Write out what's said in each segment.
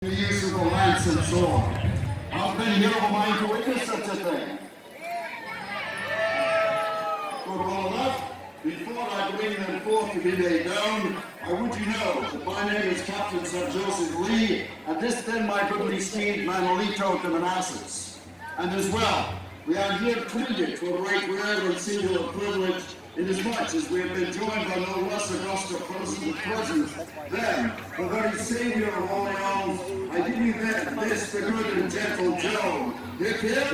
The use of the lance and sword. How many here of mine to witness such a thing? Good all enough. Before I bring them forth to be laid down, I would you know that my name is Captain Sir Joseph Lee, and this then my goodly steed Manolito de Manassas. And as well, we are here pleaded for a right rare and singular privilege, inasmuch as we have been joined by no less august present than the very Saviour of all realms. I give you then this, the good and gentle Joe. Hip hip.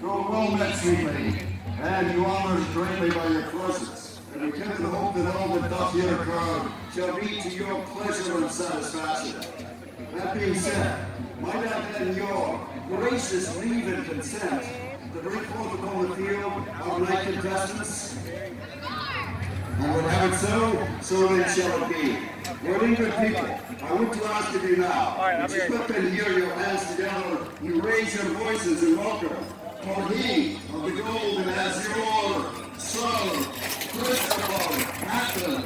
Go well met, sweet lady, and you honour us greatly by your presence. And we can hope that all that doth here occur shall be to your pleasure and satisfaction. That being said, might I then your gracious leave and consent to bring forth upon the field our knight contestants? And would have it so, so then shall it be. Well, good people, I want to ask of you now, would you put them here, your hands together, you raise your voices in welcome, for he of the gold and azure, son, Christopher, Atlan.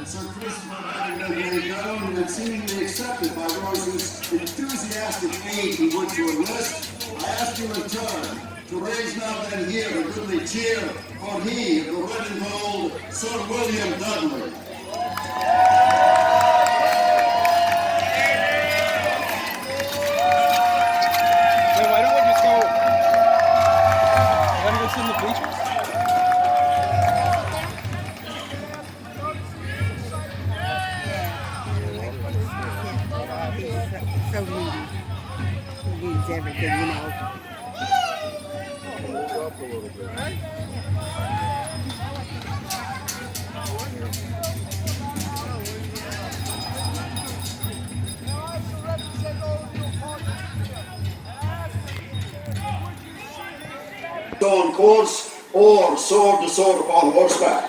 Sir Christopher having been laid down and seemingly accepted by Rose's enthusiastic aid he would to enlist, I ask you in turn to raise now then here a goodly cheer for he of the red and gold, Sir William Dudley. Wait, why don't we just go? Want to go sit in the bleachers? So needy. He needs everything, you know. Hold up a little bit. On course or sword to sword upon horseback.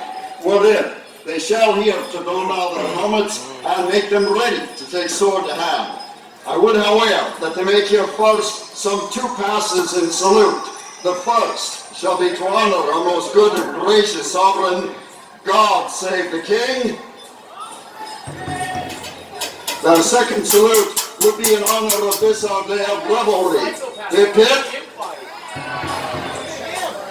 Within, they shall here to don now their helmets and make them ready to take sword to hand. I would, however, that they make here first some two passes in salute. The first shall be to honor our most good and gracious sovereign, God save the King. The second salute would be in honor of this our day of revelry. Hip hip.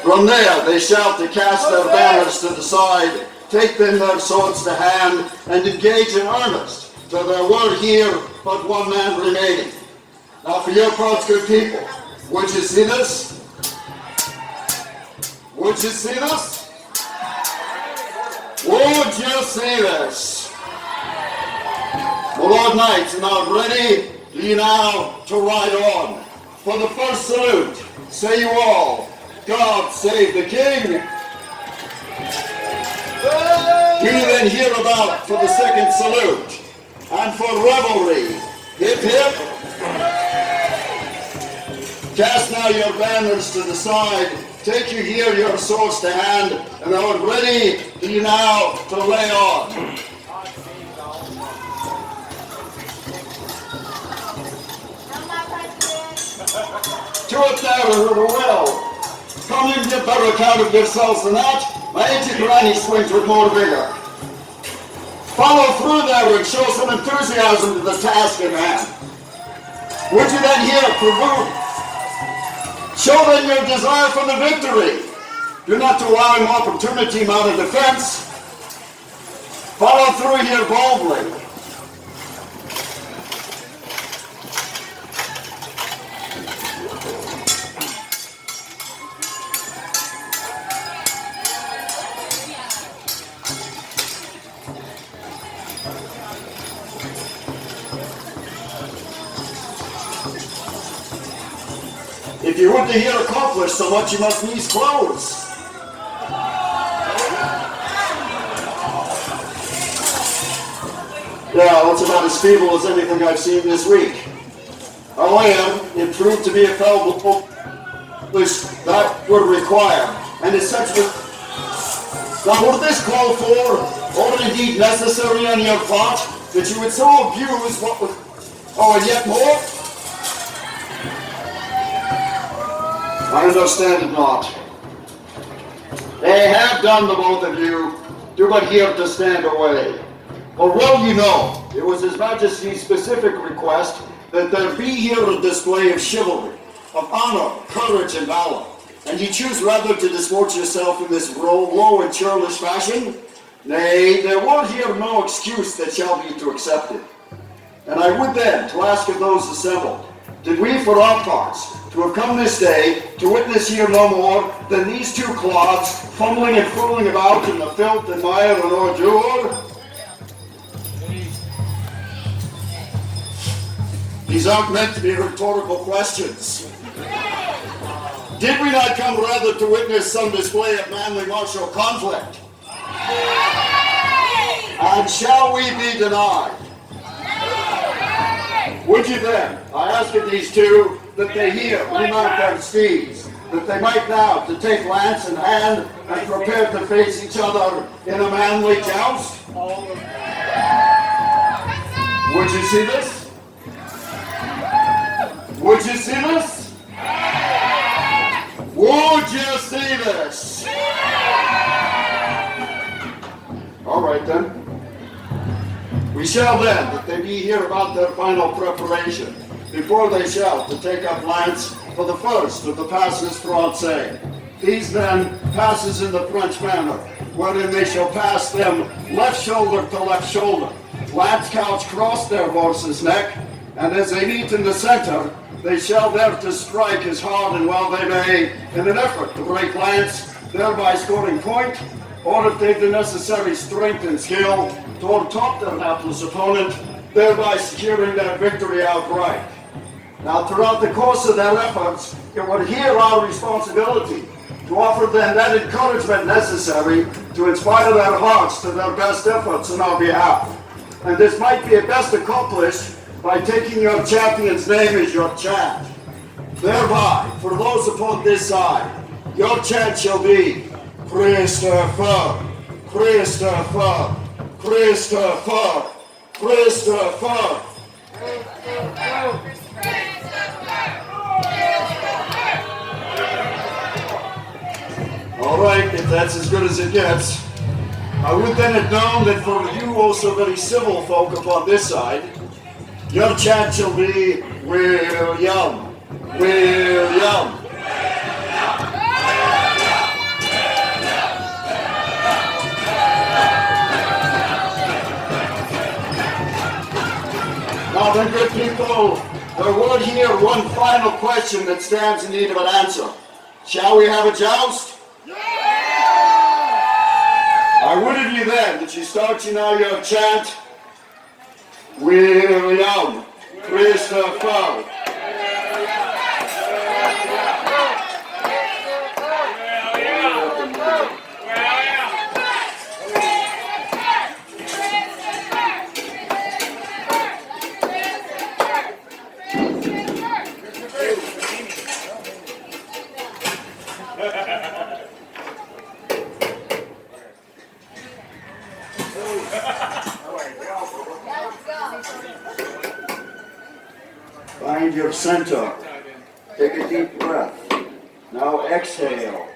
From there they shall to cast their banners to the side, take then their swords to hand, and engage in earnest, till there were here but one man remaining. Now for your parts, good people, would you see this? Would you see this? Would you see this? The Lord Knights are now ready, ye now to ride on. For the first salute, say you all, God save the King. He then hear about for the second salute, and for revelry, hip hip. Cast now your banners to the side, take you here your swords to hand, and are ready you now to lay on. To it there who will. Come and get better account of yourselves than that. My aged granny swings with more vigor. Follow through there and show some enthusiasm to the task in hand. Would you then here provoke? Show them your desire for the victory. Do not allow him opportunity mount a defense. Follow through here boldly. If you would to hear accomplish so much, you must needs close. Yeah, that's about as feeble as anything I've seen this week. However, it proved to be a fallible which that would require, and as such now would this call for, or indeed necessary on your part, that you would so abuse what was Oh, and yet more? I understand it not. They have done, the both of you, do but here to stand away. For well you know, it was His Majesty's specific request that there be here a display of chivalry, of honor, courage, and valor. And ye choose rather to disport yourself in this low and churlish fashion? Nay, there were here no excuse that shall be to accept it. And I would then to ask of those assembled, did we for our parts to have come this day to witness here no more than these two clods fumbling and fooling about in the filth and mire and ordure? These aren't meant to be rhetorical questions. Did we not come rather to witness some display of manly martial conflict? And shall we be denied? Would you then, I ask of these two, that they here remount their steeds, that they might now to take lance in hand and prepare to face each other in a manly joust? Would you see this? Would you see this? Would you see this? All right then. We shall then, that they be here about their final preparation, before they shall to take up lance for the first of the passes Francais. These then passes in the French manner, wherein they shall pass them left shoulder to left shoulder, lance couch cross their horse's neck, and as they meet in the center, they shall there to strike as hard and well they may, in an effort to break lance, thereby scoring point, or if they've the necessary strength and skill, to overtop their hapless opponent, thereby securing their victory outright. Now, throughout the course of their efforts, it would here our responsibility to offer them that encouragement necessary to inspire their hearts to their best efforts in our behalf. And this might be best accomplished by taking your champion's name as your chant. Thereby, for those upon this side, your chant shall be Christopher, Christopher, Christopher, Christopher. All right, if that's as good as it gets. I would then have known that for you also very civil folk upon this side, your chant shall be William, William. Now then, good people, there would here one final question that stands in need of an answer. Shall we have a joust? Yeah! I would of you then that you start now your chant, William, Christopher. Find your center. Take a deep breath. Now exhale.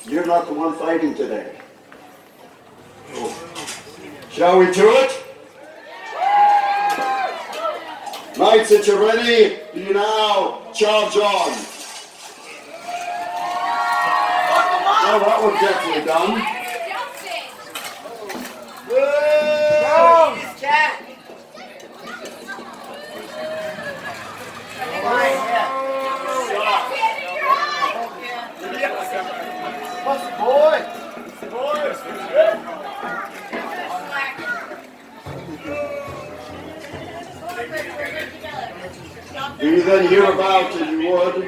You're not the one fighting today. Shall we do it? Knights, that you're ready, do you now charge on? Well, that was definitely done. Do you then hear about, if you would,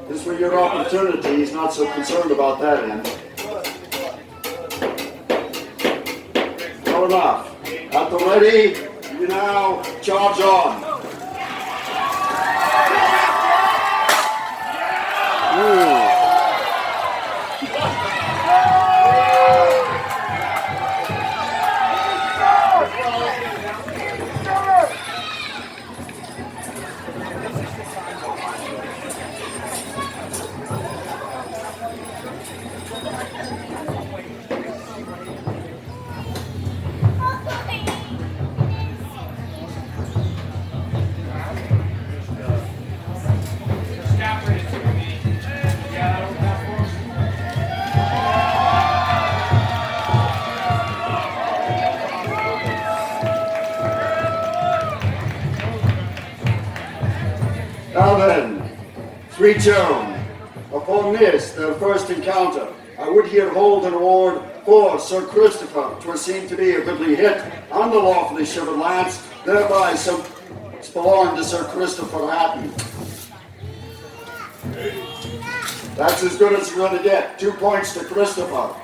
this was your opportunity, he's not so concerned about that end. Well enough. At the ready, you now charge on. Ooh. Now then, sweet Joan, upon this, their first encounter, I would here hold an award for Sir Christopher, 'twas seen to be a goodly hit on the lawfully shivered lance, thereby some belonged to Sir Christopher Hatton. That's as good as you're going to get. 2 points to Christopher.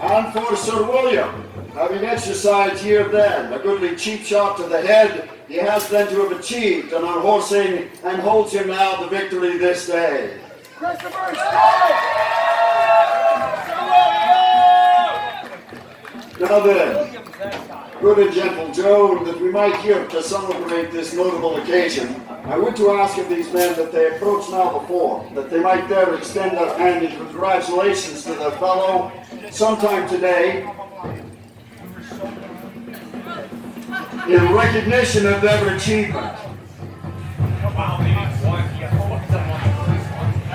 And for Sir William, having exercised here then a goodly cheap shot to the head, he has then to have achieved an unhorsing and holds him now the victory this day. Christopher, stay! Now then, good and gentle Joan, that we might here to celebrate this notable occasion, I would to ask of these men that they approach now before, that they might there extend their hand in congratulations to their fellow sometime today, in recognition of their achievement.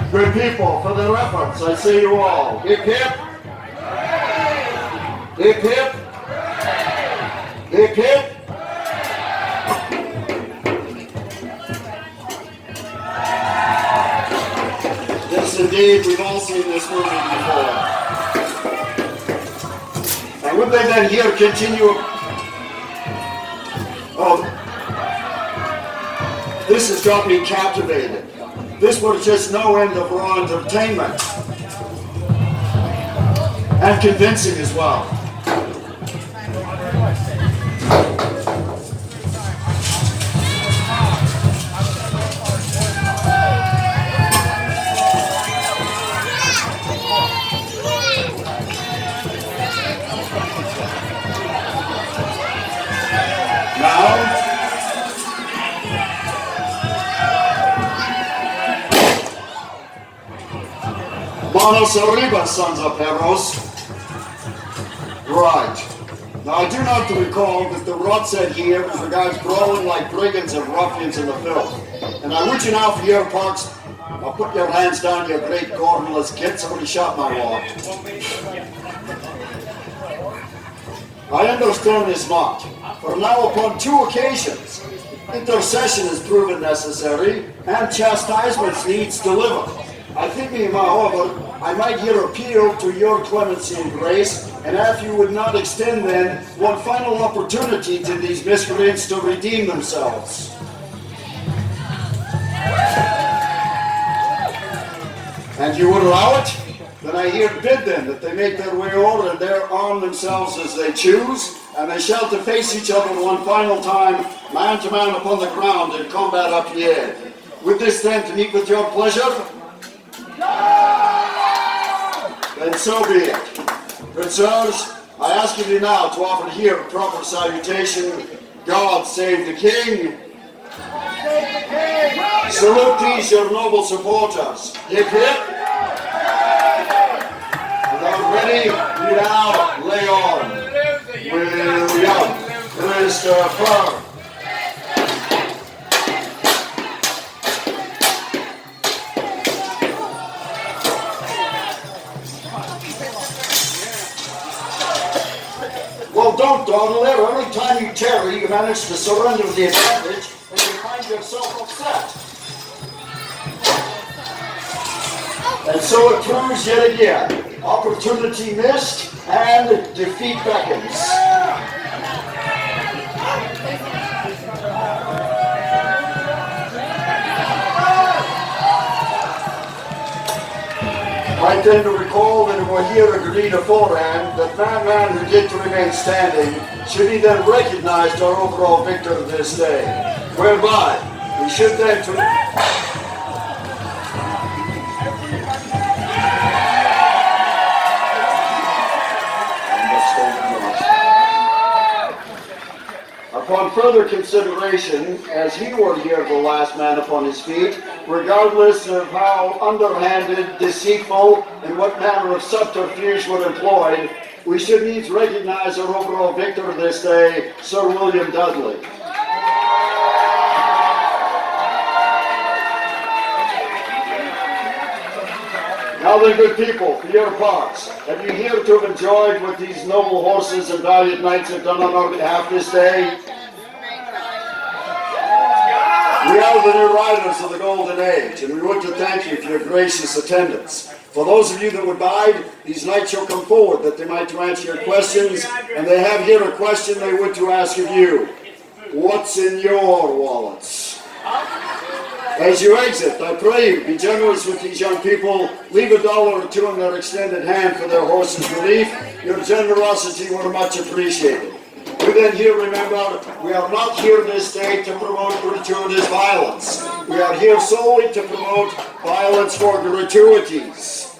Good people, for their efforts, I say you all, hip hip, hip hip, hip hip. Yes, indeed, we've all seen this movie before. And would they then here continue? Oh, this has got me captivated. This was just no end of raw entertainment. And convincing as well. Now, Manos arriba, sons of Heros. Right. Now I do not recall that the rot said here was the guys brawling like brigands and ruffians in the filth. And I wish you now for your parts, now put your hands down, you great cornless git, somebody shot my wall. I understand this not, for now upon 2 occasions, intercession is proven necessary, and chastisements needs delivered. I think, however, I might here appeal to your clemency and grace, and if you would not extend then one final opportunity to these miscreants to redeem themselves. And you would allow it? Then I here bid them that they make their way over and there arm themselves as they choose, and they shall to face each other one final time, man to man upon the ground in combat up here. With this then to meet with your pleasure? Then so be it. Good sirs, I ask of you now to offer here a proper salutation. God save the King. Salute these your noble supporters. Hip hip. Without ready, we now lay on. William Christopher. Well, don't dawdle there. Every time you tarry, you manage to surrender the advantage and you find yourself upset. And so it proves yet again. Opportunity missed and defeat beckons. I tend to recall that it was here agreed beforehand that that man who did to remain standing should be then recognized our overall victor this day, whereby we should then upon further consideration, as he were here the last man upon his feet, regardless of how underhanded, deceitful, and what manner of subterfuge were employed, we should needs recognize our overall victor this day, Sir William Dudley. Now then, good people, for your parts, have you here to have enjoyed what these noble horses and valiant knights have done on our behalf this day? We are the new riders of the Golden Age, and we want to thank you for your gracious attendance. For those of you that would bide, these knights shall come forward that they might to answer your questions, and they have here a question they would to ask of you. What's in your wallets? As you exit, I pray you, be generous with these young people. Leave $1 or $2 in their extended hand for their horses' relief. Your generosity were much appreciated. We then here remember, we are not here this day to promote gratuitous violence. We are here solely to promote violence for gratuities.